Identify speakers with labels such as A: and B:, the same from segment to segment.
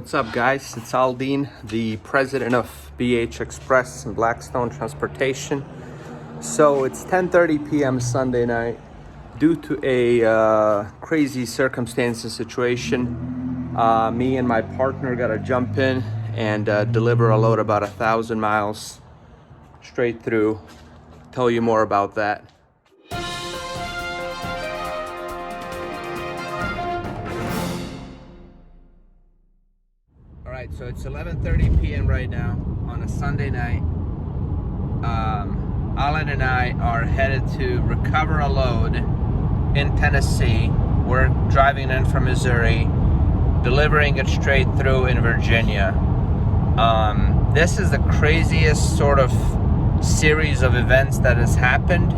A: What's up, guys? It's Aldine, the president of BH Express and Blackstone Transportation. So it's 10:30 p.m. Sunday night. Due to a crazy circumstances situation, me and my partner gotta jump in and deliver a load about 1,000 miles straight through. Tell you more about that. All right, so it's 11:30 p.m. right now on a Sunday night. Alan and I are headed to recover a load in Tennessee. We're driving in from Missouri, delivering it straight through in Virginia. This is the craziest sort of series of events that has happened,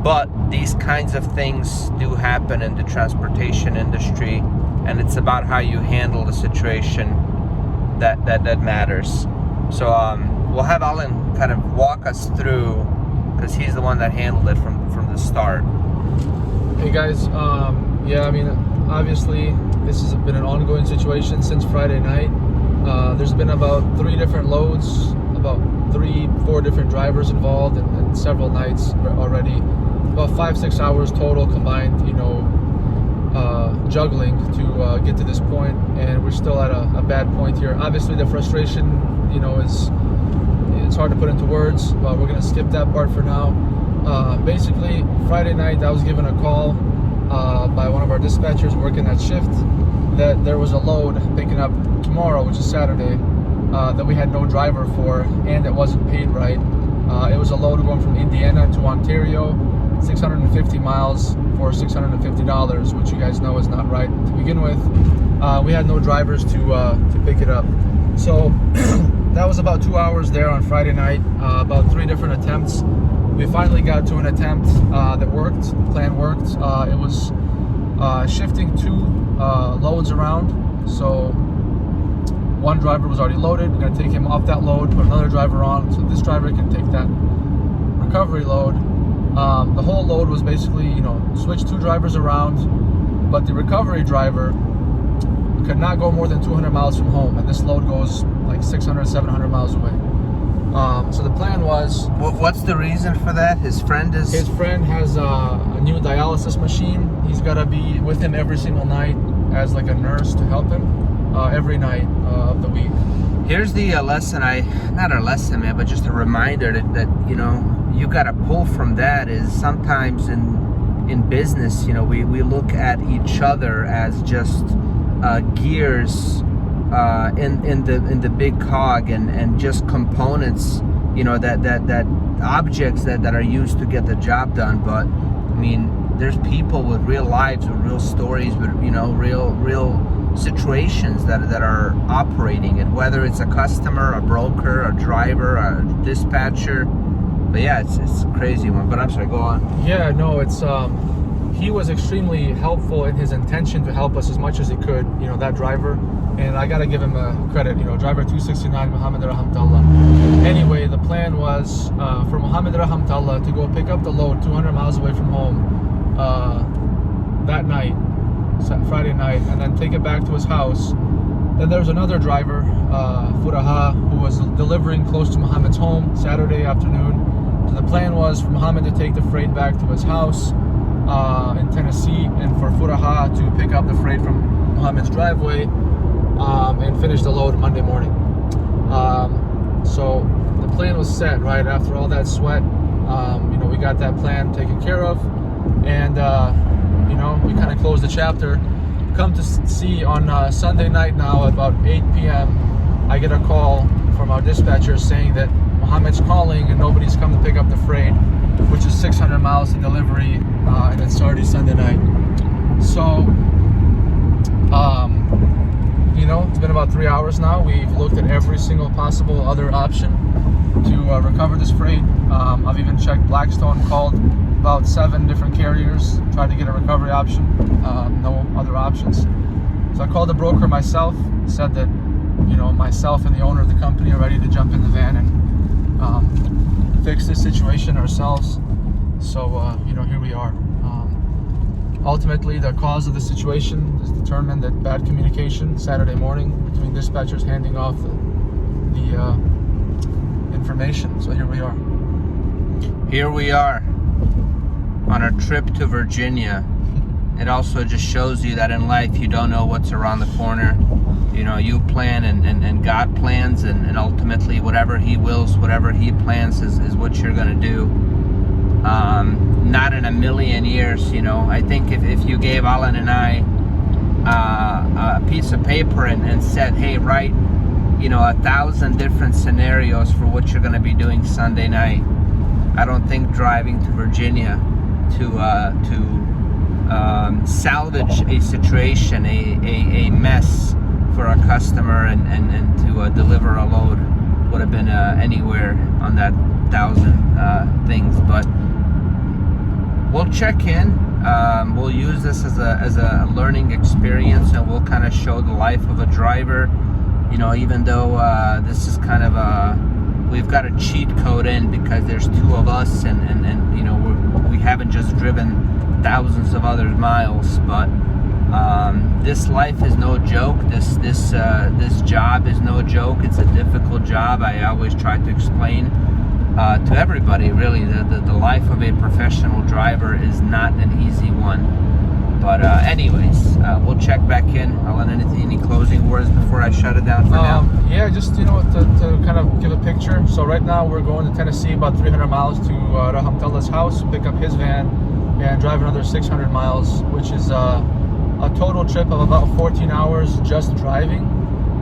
A: but these kinds of things do happen in the transportation industry, and it's about how you handle the situation that matters. So we'll have Alan kind of walk us through, because he's the one that handled it from the start.
B: Hey guys, yeah, I mean, obviously this has been an ongoing situation since Friday night. There's been about 3 different loads, about 3-4 different drivers involved, and several nights already. About 5-6 hours total combined, juggling to get to this point, and we're still at a bad point here. Obviously the frustration, it's hard to put into words, but we're gonna skip that part for now. Basically, Friday night I was given a call by one of our dispatchers working that shift that there was a load picking up tomorrow, which is Saturday, that we had no driver for, and it wasn't paid right. It was a load going from Indiana to Ontario, 650 miles for $650, which you guys know is not right to begin with. We had no drivers to pick it up. So that was about 2 hours there on Friday night, about 3 different attempts. We finally got to an attempt that worked. The plan worked. It was shifting 2 loads around. So one driver was already loaded. We're gonna take him off that load, put another driver on, so this driver can take that recovery load. The whole load was basically, switch 2 drivers around, but the recovery driver could not go more than 200 miles from home, and this load goes like 600, 700 miles away. So the plan was...
A: What's the reason for that? His friend
B: has a new dialysis machine. He's got to be with him every single night as like a nurse to help him every night of the week.
A: Here's the lesson, not a lesson, man, but just a reminder that you got to pull from that is sometimes in business, we look at each other as just gears in the big cog and just components, that objects that are used to get the job done. But I mean, there's people with real lives, with real stories, with real situations that are operating it, whether it's a customer, a broker, a driver, a dispatcher. But yeah, it's a crazy one. But I'm sorry, go on.
B: Yeah, no, it's he was extremely helpful in his intention to help us as much as he could, that driver, and I gotta give him credit, driver 269, Mohammed Rahmatullah. Anyway, the plan was for Mohammed Rahmatullah to go pick up the load 200 miles away from home that night, Friday night, and then take it back to his house. Then there was another driver, Furaha, who was delivering close to Mohammed's home Saturday afternoon. So the plan was for Mohammed to take the freight back to his house in Tennessee, and for Furaha to pick up the freight from Mohammed's driveway and finish the load Monday morning. So the plan was set, right? After all that sweat, we got that plan taken care of, and we kind of closed the chapter. Come to see on Sunday night now, about 8 p.m., I get a call from our dispatcher saying that Mohammed's calling and nobody's come to pick up the freight, which is 600 miles to delivery, and it's already Sunday night. So, it's been about 3 hours now. We've looked at every single possible other option to recover this freight. I've even checked Blackstone, called about 7 different carriers, tried to get a recovery option, no other options. So I called the broker myself, said that, myself and the owner of the company are ready to jump in the van and fix this situation ourselves. So, here we are. Ultimately, the cause of the situation is determined at bad communication Saturday morning between dispatchers handing off the information. So here we are.
A: Here we are on our trip to Virginia. It also just shows you that in life you don't know what's around the corner. You know, you plan and God plans, and ultimately whatever He wills, whatever He plans is what you're going to do. Not in a million years, you know. I think if you gave Alan and I a piece of paper and said, hey, write, you know, 1,000 different scenarios for what you're going to be doing Sunday night, I don't think driving to Virginia to salvage a situation, a mess for a customer and to deliver a load would have been anywhere on that 1,000 things. But we'll check in. We'll use this as a learning experience, and we'll kind of show the life of a driver. You know, even though this is kind of we've got a cheat code in because there's two of us, and you know, we haven't just driven thousands of other miles, but this life is no joke. This job is no joke. It's a difficult job. I always try to explain to everybody, really, the life of a professional driver is not an easy one. But anyways, we'll check back in. Alan, any closing words before I shut it down for now?
B: Yeah, just, you know, to kind of give a picture. So right now we're going to Tennessee, about 300 miles to Rahamtullah's house, pick up his van, and drive another 600 miles, which is a total trip of about 14 hours just driving.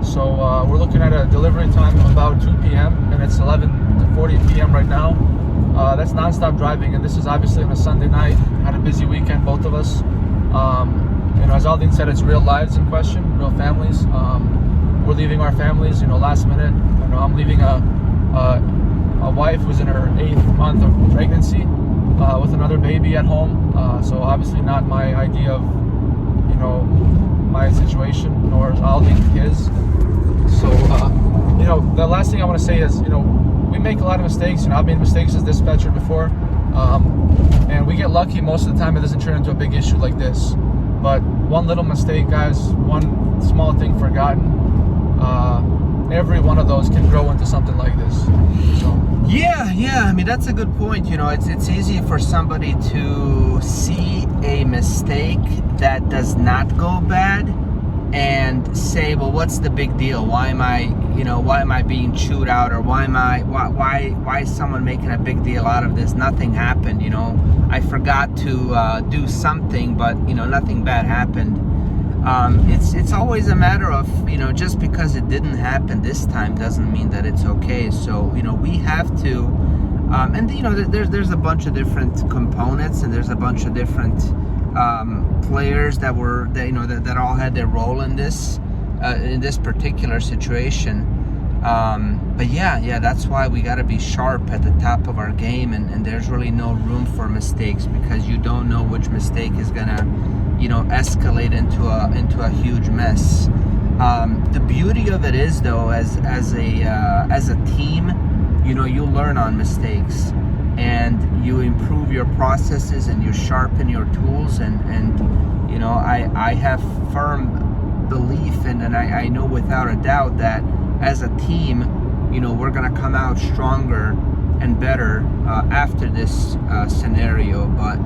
B: So we're looking at a delivery time of about 2 p.m. and it's 11:40 p.m. right now. That's nonstop driving, and this is obviously on a Sunday night. Had a busy weekend, both of us. You know, as Aldine said, it's real lives in question, real families. We're leaving our families, you know, last minute. You know, I'm leaving a wife who's in her 8th month of pregnancy with another baby at home. So obviously not my idea of, you know, my situation, nor is Aldine his. So, you know, the last thing I want to say is, you know, we make a lot of mistakes. You know, I've made mistakes as dispatcher before, and we get lucky most of the time. It doesn't turn into a big issue like this. But one little mistake, guys, one small thing forgotten, every one of those can grow into something like this. So. Yeah. I mean, that's a good point. You know, it's easy for somebody to see a mistake that does not go bad and say, well, what's the big deal? Why am I being chewed out, or why is someone making a big deal out of this? Nothing happened, you know. I forgot to do something, but you know, nothing bad happened. It's always a matter of, you know, just because it didn't happen this time doesn't mean that it's okay. So, you know, we have to, and you know, there's a bunch of different components, and there's a bunch of different players that all had their role in this particular situation. But yeah, that's why we got to be sharp at the top of our game, and there's really no room for mistakes, because you don't know which mistake is gonna, you know, escalate into a huge mess. The beauty of it is, though, as a team, you know, you learn on mistakes, and you improve your processes, and you sharpen your tools, and you know, I have firm belief and I know without a doubt that as a team, you know, we're gonna come out stronger and better after this scenario. But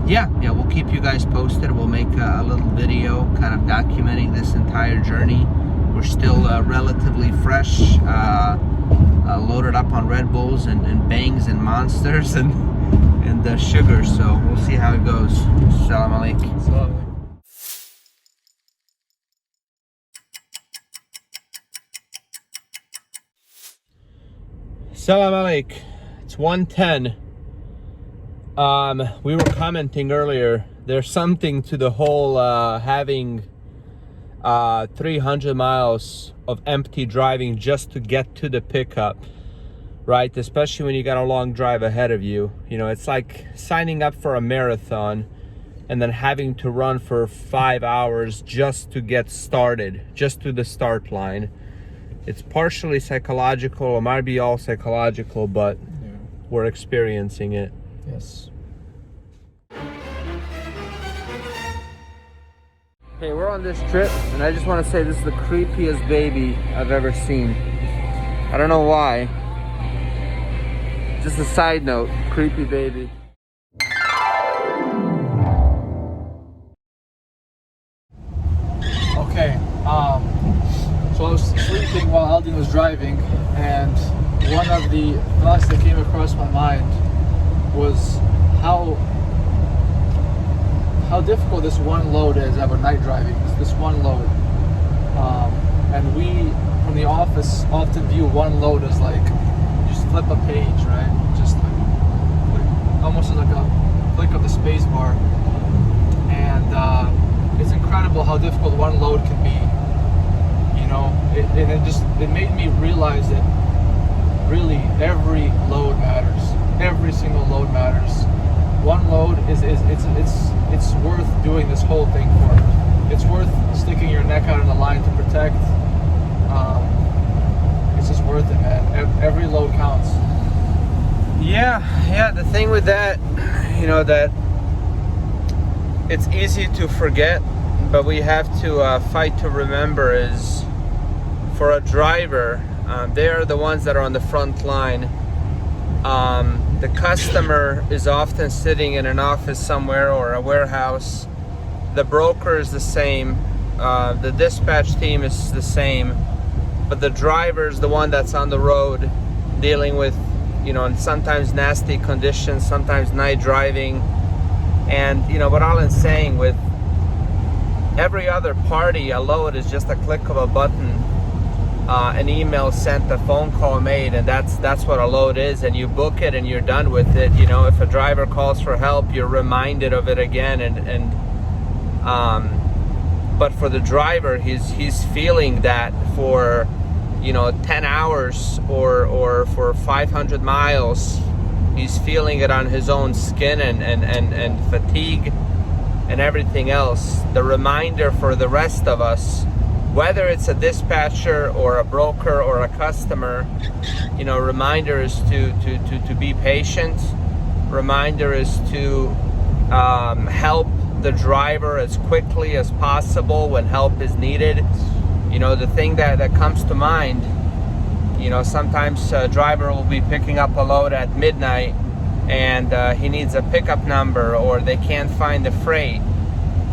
B: yeah, we'll keep you guys posted. We'll make a little video kind of documenting this entire journey. We're still relatively fresh, loaded up on Red Bulls and Bangs and Monsters and sugar, so we'll see how it goes. Salam alaikum. Salam alaikum. It's 1:10. We were commenting earlier, there's something to the whole having 300 miles of empty driving just to get to the pickup, right? Especially when you got a long drive ahead of you. You know, it's like signing up for a marathon and then having to run for 5 hours just to get started, just to the start line. It's partially psychological, it might be all psychological, but we're experiencing it. Yes.
A: Okay, we're on this trip, and I just want to say this is the creepiest baby I've ever seen. I don't know why. Just a side note, creepy baby.
B: Okay, so I was sleeping while Aldin was driving, and one of the thoughts that came across my mind was how difficult this one load is of a night driving. This one load, and we from the office often view one load as like just flip a page, right? Just like almost like a click of the space bar, and it's incredible how difficult one load can be. You know, it made me realize that really every load matters. Every single load matters. One load it's worth doing this whole thing for. It's worth sticking your neck out on the line to protect. It's just worth it, man. Every load counts.
A: Yeah. The thing with that, you know, that it's easy to forget, but we have to fight to remember is for a driver, they are the ones that are on the front line. The customer is often sitting in an office somewhere or a warehouse. The broker is the same. The dispatch team is the same. But the driver is the one that's on the road dealing with, you know, sometimes nasty conditions, sometimes night driving. And, you know, what Alan's saying, with every other party, a load is just a click of a button. An email sent, a phone call made, and that's what a load is, and you book it and you're done with it. You know, if a driver calls for help, you're reminded of it again, but for the driver, he's feeling that for, you know, 10 hours or for 500 miles. He's feeling it on his own skin and fatigue and everything else. The reminder for the rest of us, whether it's a dispatcher or a broker or a customer, you know, reminder is to be patient. Reminder is to help the driver as quickly as possible when help is needed. You know, the thing that comes to mind, you know, sometimes a driver will be picking up a load at midnight and he needs a pickup number, or they can't find the freight.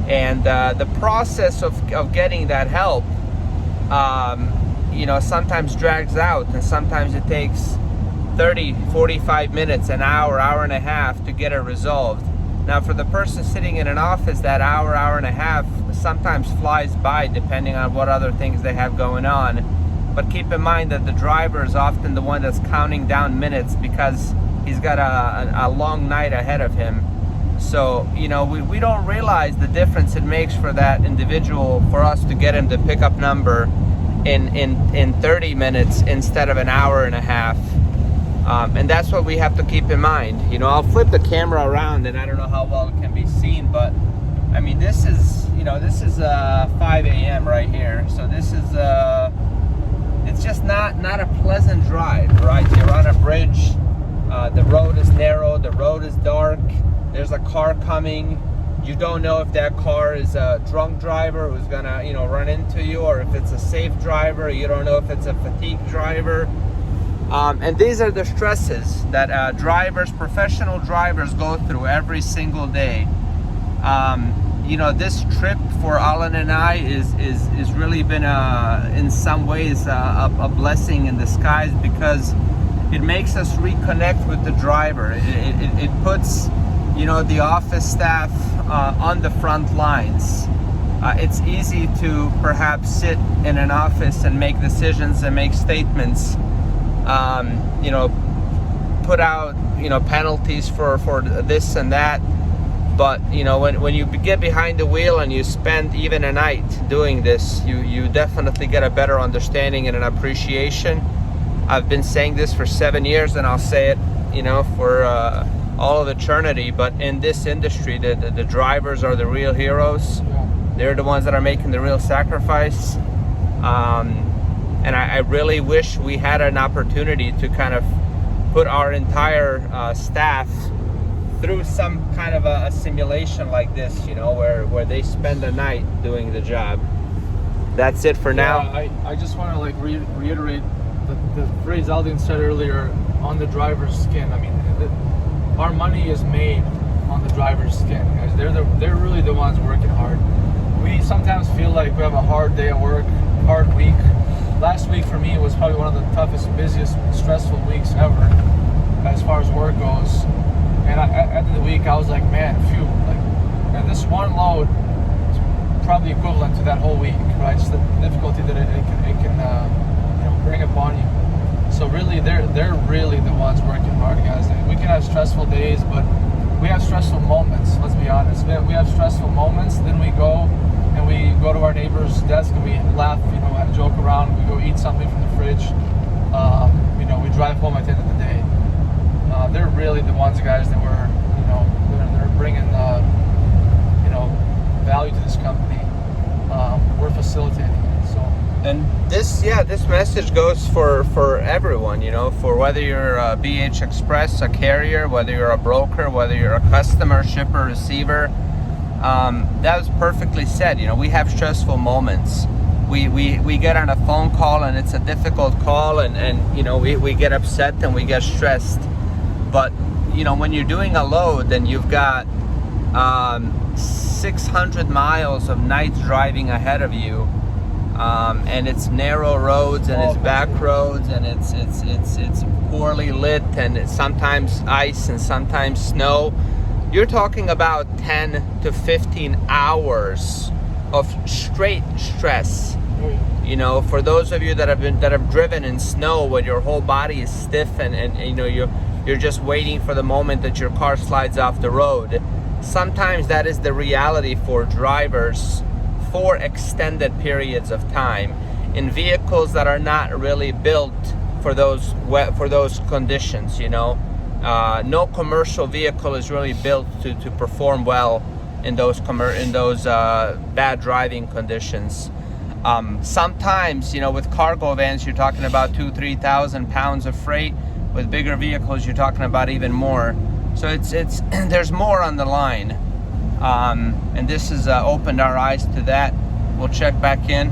A: And the process of getting that help, you know, sometimes drags out, and sometimes it takes 30, 45 minutes, an hour, hour and a half to get it resolved. Now, for the person sitting in an office, that hour, hour and a half sometimes flies by depending on what other things they have going on. But keep in mind that the driver is often the one that's counting down minutes because he's got a long night ahead of him. So, you know, we don't realize the difference it makes for that individual for us to get him the pickup number in 30 minutes instead of an hour and a half. And that's what we have to keep in mind. You know, I'll flip the camera around, and I don't know how well it can be seen, but I mean, this is, you know, this is 5 a.m. right here. So this is, it's just not a pleasant drive, right? You're on a bridge. The road is narrow. The road is dark. There's a car coming. You don't know if that car is a drunk driver who's gonna, you know, run into you, or if it's a safe driver. You don't know if it's a fatigued driver. And these are the stresses that drivers, professional drivers, go through every single day. You know, this trip for Alan and I is really been in some ways a blessing in disguise, because it makes us reconnect with the driver. It puts, you know, the office staff on the front lines. It's easy to perhaps sit in an office and make decisions and make statements, you know, put out, you know, penalties for this and that. But, you know, when you get behind the wheel and you spend even a night doing this, you definitely get a better understanding and an appreciation. I've been saying this for 7 years, and I'll say it, you know, for all of eternity. But in this industry, the drivers are the real heroes. They're the ones that are making the real sacrifice. And I really wish we had an opportunity to kind of put our entire staff through some kind of a simulation like this, you know, where they spend the night doing the job. That's it for now.
B: I just want to like reiterate the phrase Aldin said earlier, on the driver's skin. I mean, our money is made on the driver's skin, guys. They're really the ones working hard. We sometimes feel like we have a hard day at work, hard week. Last week for me was probably one of the toughest, busiest, stressful weeks ever as far as work goes. And at the end of the week, I was like, man, phew, like, and this one load is probably equivalent to that whole week, right? Just the difficulty that it can you know, bring upon you. So really, they're really the ones working hard, guys. We can have stressful days, but we have stressful moments. Let's be honest. We have stressful moments. Then we go to our neighbor's desk and we laugh, you know, and joke around. We go eat something from the fridge. You know, we drive home at the end of the day. They're really the ones, guys, that were, you know, they're bringing, you know, value to this company. We're facilitating it. So.
A: And this message goes for everyone, you know, for whether you're a BH Express, a carrier, whether you're a broker, whether you're a customer, shipper, receiver. That was perfectly said. You know, we have stressful moments. We get on a phone call and it's a difficult call, and you know, we get upset and we get stressed. But you know, when you're doing a load, then you've got 600 miles of night driving ahead of you, and it's narrow roads and it's back roads and it's poorly lit, and it's sometimes ice and sometimes snow. You're talking about 10 to 15 hours of straight stress. You know, for those of you that have driven in snow where your whole body is stiff and you know, you're just waiting for the moment that your car slides off the road. Sometimes that is the reality for drivers for extended periods of time in vehicles that are not really built for those conditions, you know. No commercial vehicle is really built to perform well in those bad driving conditions. Sometimes, you know, with cargo vans, you're talking about 2,000-3,000 pounds of freight. With bigger vehicles, you're talking about even more. So it's there's more on the line, and this has opened our eyes to that. We'll check back in.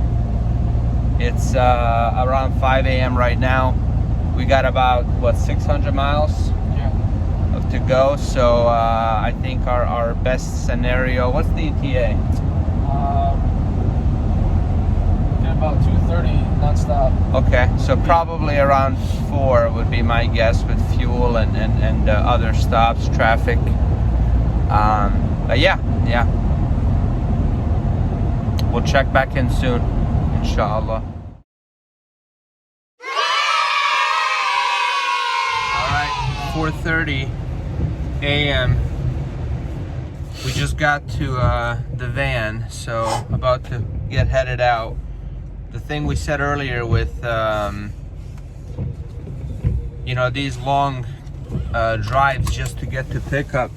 A: It's around 5 a.m. right now. We got about 600 miles to go. So I think our best scenario. What's the ETA?
B: About 2:30 nonstop.
A: Okay, so probably around 4 would be my guess, with fuel and other stops, traffic. But yeah, we'll check back in soon, inshallah. All right, 4:30 a.m. We just got to the van, so about to get headed out. The thing we said earlier with you know, these long drives just to get to pickup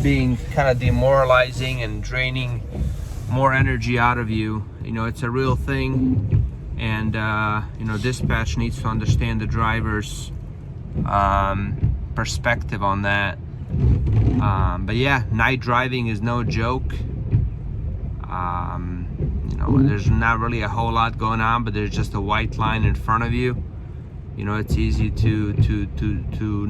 A: being kind of demoralizing and draining more energy out of you, you know, it's a real thing, and you know, dispatch needs to understand the driver's perspective on that. But yeah, night driving is no joke. You know, there's not really a whole lot going on, but there's just a white line in front of you. You know, it's easy to you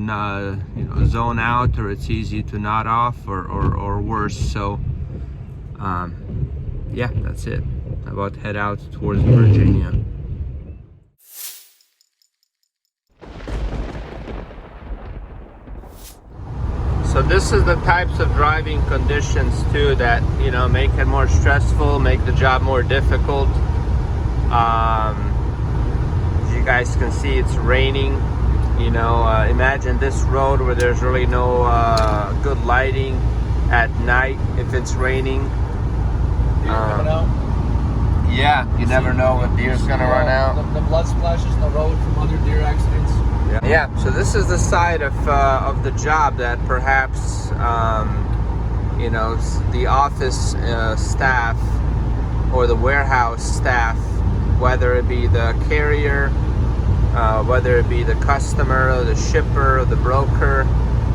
A: know, zone out, or it's easy to nod off, or worse. So yeah, that's it. About to head out towards Virginia. So this is the types of driving conditions too that, you know, make it more stressful, make the job more difficult. As you guys can see, it's raining. You know, imagine this road where there's really no good lighting at night if it's raining.
B: Deer coming out.
A: Yeah, you never know what deer's gonna run out.
B: The blood splashes in the road from other deer accidents.
A: Yeah, so this is the side of the job that perhaps you know, the office staff or the warehouse staff, whether it be the carrier, whether it be the customer or the shipper or the broker,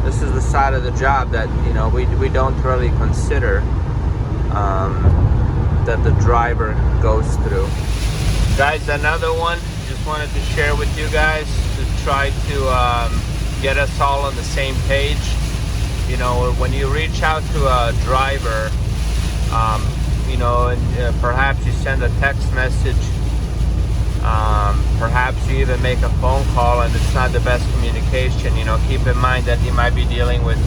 A: This is the side of the job that, you know, we don't really consider that the driver goes through. Guys, another one, just wanted to share with you guys to try to get us all on the same page. You know, when you reach out to a driver, you know, and perhaps you send a text message, perhaps you even make a phone call, and it's not the best communication. You know, keep in mind that you might be dealing with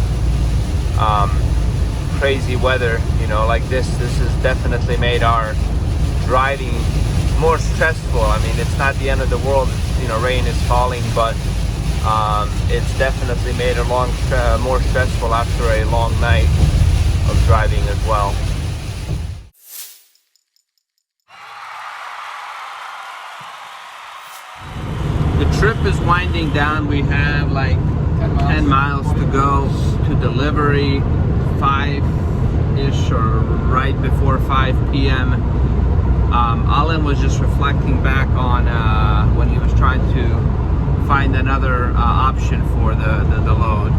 A: crazy weather, you know, like this has definitely made our driving more stressful. I mean, it's not the end of the world, you know, rain is falling, but it's definitely made it more stressful after a long night of driving as well. The trip is winding down. We have like 10 miles to go to delivery, 5-ish or right before 5 p.m. Alan was just reflecting back on when he was trying to find another option for the load.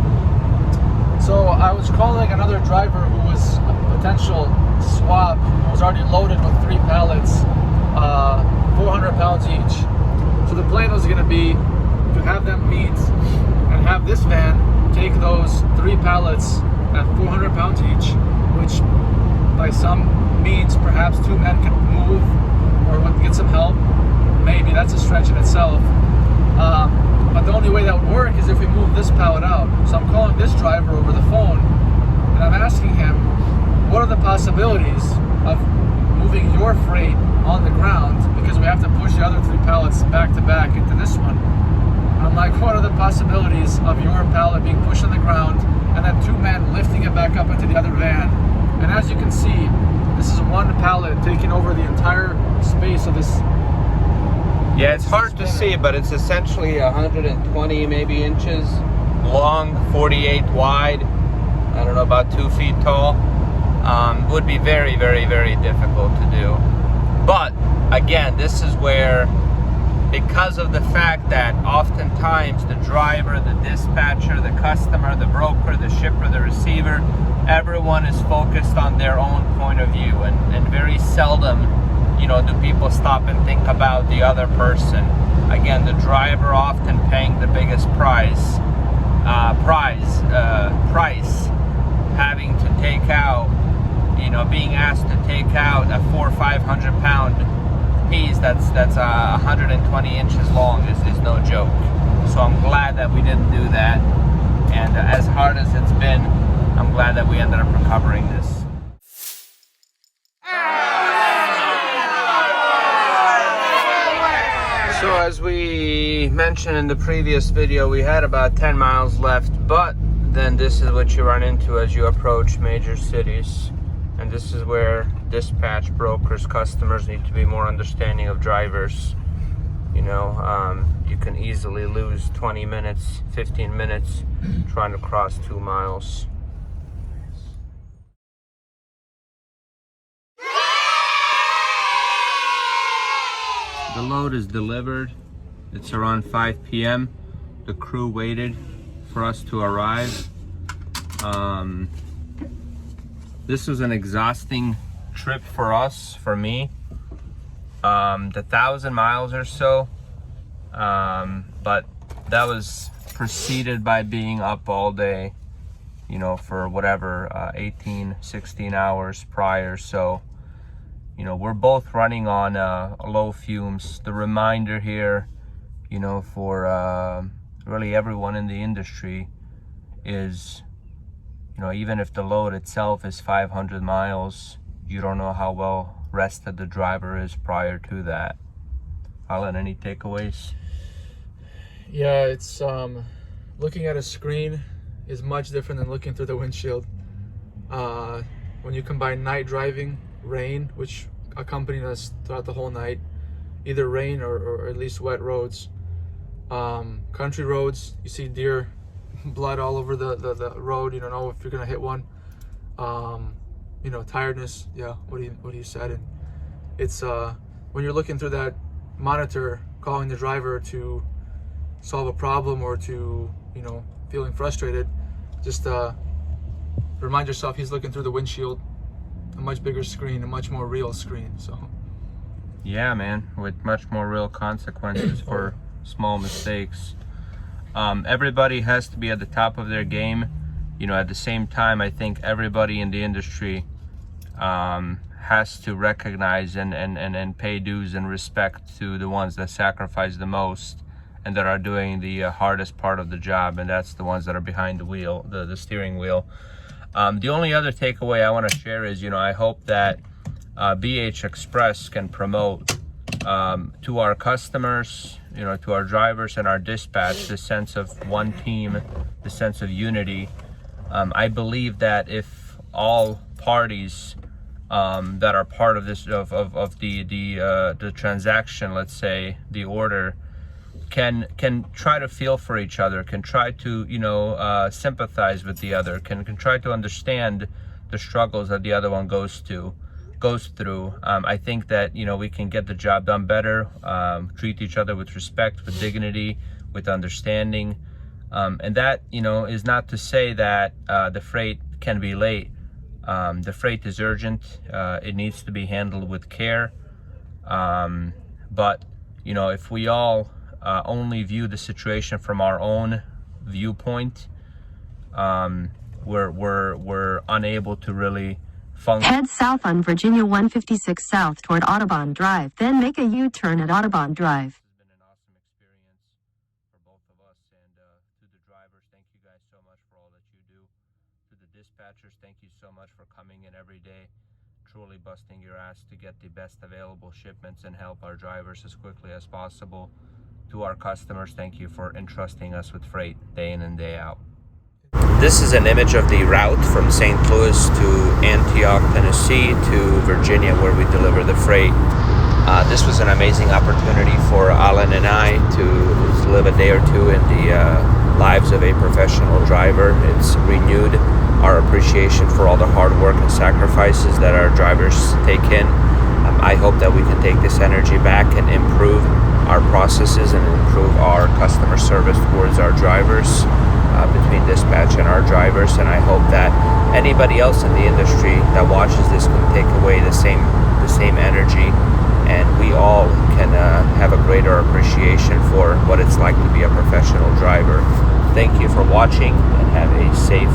B: So I was calling another driver who was a potential swap, who was already loaded with 3 pallets, 400 pounds each. So the plan was going to be to have them meet and have this van take those 3 pallets at 400 pounds each, which by some means perhaps 2 men can move or would get some help. Maybe that's a stretch in itself. But the only way that would work is if we move this pallet out. So I'm calling this driver over the phone and I'm asking him, what are the possibilities of moving your freight on the ground, because we have to push the other 3 pallets back to back into this one. I'm like, what are the possibilities of your pallet being pushed on the ground and then 2 men lifting it back up into the other van? And as you can see, this is 1 pallet taking over the entire space of this.
A: Yeah, it's hard to see, but it's essentially 120 maybe inches long, 48 wide, I don't know, about 2 feet tall. Would be very, very, very difficult to do. But again, this is where, because of the fact that oftentimes the driver, the dispatcher, the customer, the broker, the shipper, the receiver, everyone is focused on their own point of view, and very seldom, you know, do people stop and think about the other person. Again, the driver often paying the biggest price, having to take out, you know, being asked to take out a 400 or 500 pound piece that's 120 inches long is no joke. So I'm glad that we didn't do that, and as hard as it's been, I'm glad that we ended up recovering this. So as we mentioned in the previous video, we had about 10 miles left, but then this is what you run into as you approach major cities. And this is where dispatch brokers, customers need to be more understanding of drivers. You know, you can easily lose 20 minutes, 15 minutes trying to cross 2 miles. The load is delivered. It's around 5 p.m. The crew waited for us to arrive. This was an exhausting trip for us, for me. The 1,000 miles or so, but that was preceded by being up all day, you know, for whatever, 18, 16 hours prior. So, you know, we're both running on low fumes. The reminder here, you know, for really everyone in the industry is, you know, even if the load itself is 500 miles, you don't know how well rested the driver is prior to that. Alan, any takeaways?
B: Yeah, it's looking at a screen is much different than looking through the windshield. When you combine night driving, rain, which accompanied us throughout the whole night, either rain or at least wet roads, country roads, you see deer blood all over the road, you don't know if you're gonna hit one. You know, tiredness, yeah, what you said. And it's when you're looking through that monitor, calling the driver to solve a problem or to, you know, feeling frustrated, just remind yourself he's looking through the windshield, a much bigger screen, a much more real screen. So
A: yeah, man, with much more real consequences for small mistakes. Everybody has to be at the top of their game. You know, at the same time, I think everybody in the industry has to recognize and pay dues and respect to the ones that sacrifice the most and that are doing the hardest part of the job, and that's the ones that are behind the wheel, the steering wheel. The only other takeaway I want to share is, you know, I hope that BH Express can promote to our customers, you know, to our drivers and our dispatch, the sense of one team, the sense of unity. I believe that if all parties that are part of this of the transaction, let's say the order, can try to feel for each other, can try to, you know, sympathize with the other, can try to understand the struggles that the other one goes through. I think that, you know, we can get the job done better, treat each other with respect, with dignity, with understanding. And that, you know, is not to say that the freight can be late. The freight is urgent. It needs to be handled with care. But, you know, if we all only view the situation from our own viewpoint, we're unable to really function.
C: Head south on Virginia 156 South toward Audubon Drive, then make a U-turn at Audubon Drive.
A: It's been an awesome experience for both of us, and to the drivers, thank you guys so much for all that you do. To the dispatchers, thank you so much for coming in every day, truly busting your ass to get the best available shipments and help our drivers as quickly as possible. To our customers, thank you for entrusting us with freight day in and day out. This is an image of the route from St. Louis to Antioch, Tennessee to Virginia, where we deliver the freight. This was an amazing opportunity for Alan and I to live a day or two in the lives of a professional driver. It's renewed our appreciation for all the hard work and sacrifices that our drivers take in. I hope that we can take this energy back and improve our processes and improve our customer service towards our drivers, between dispatch and our drivers. And I hope that anybody else in the industry that watches this can take away the same energy, and we all can have a greater appreciation for what it's like to be a professional driver. Thank you for watching, and have a safe